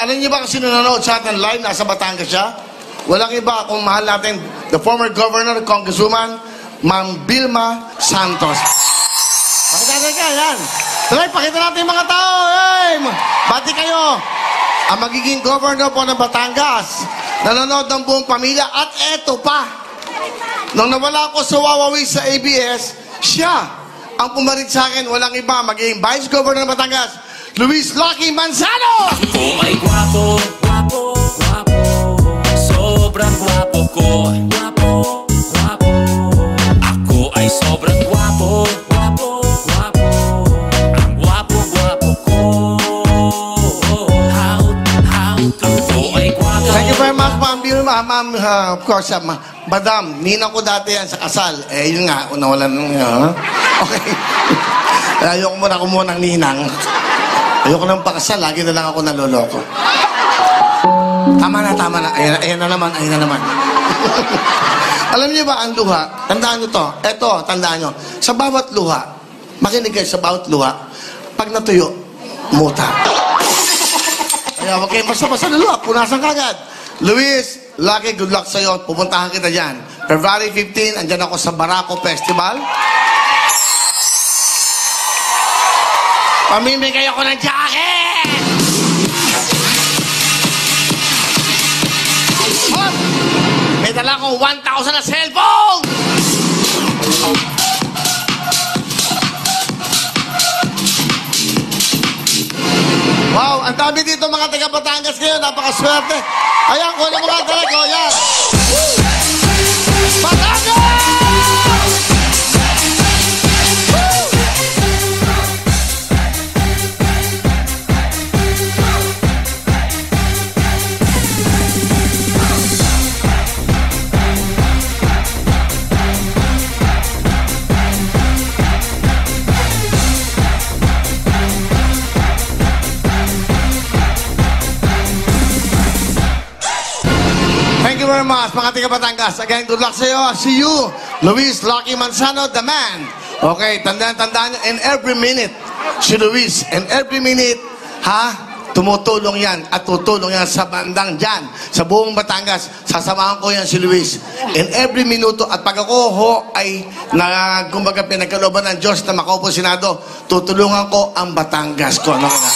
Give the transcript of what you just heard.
alam niyo ba kung sino nanonood sa atin live? Nasa Batangas siya. Walang iba kung mahal natin, the former governor, Congresswoman, Ma'am Vilma Santos. Pakita natin ka, yan. Tuloy, pakita natin yung mga tao. Hey! Bati kayo. Ang magiging governor po ng Batangas. Nanonood ng buong pamilya. At eto pa. Nung nawala ko sa Wawawi sa ABS, siya ang pumarit sa akin. Walang iba, magiging vice governor ng Batangas, Luis Lucky Manzano! Ako ay gwapo, gwapo, gwapo. Sobrang gwapo ko. Gwapo, gwapo. Ako ay sobrang gwapo, gwapo, gwapo. Ang gwapo, gwapo ko. Ako ay gwapo. Thank you very much, Ma'am Vilma. Ma'am, of course, Madam, ninang ko dati yan sa kasal. Eh, yun nga, nawalan nung, okay. Ayoko muna kumuha ng ninang. Ayoko nang pakasal, lagi na lang ako naloloko. Tama na, tama na. Ayan na naman, ayan na naman. Alam niyo ba ang luha? Tandaan niyo to. Eto, tandaan niyo. Sa bawat luha, makinig kayo sa bawat luha, pag natuyo, muta. Kaya huwag kayong basta-basta na luha, punasan kagad. Luis, Lucky, good luck sa'yo. Pupuntahan kita dyan. February 15, andyan ako sa Barako Festival. Pamimigay ako ng jacket! Oh! May dala akong 1,000 na cellphone! Wow, ang dami dito mga taga Batangas ngayon, napakaswerte. Ayan, kunin mo mga dala ko, yan. Batangas! Thank you very much, mga taga Batangas. Again, good luck sa iyo. See you, Luis Lucky Manzano, the man. Okay, tandaan nyo, in every minute, si Luis, in every minute, tumutulong yan at tutulong yan sa bandang dyan, sa buong Batangas. Sasamahan ko yan si Luis. In every minuto, at pag ako ay kumbaga pinagkalooban ng Diyos na makaupo Senado, tutulungan ko ang Batangas ko. Ano ka na?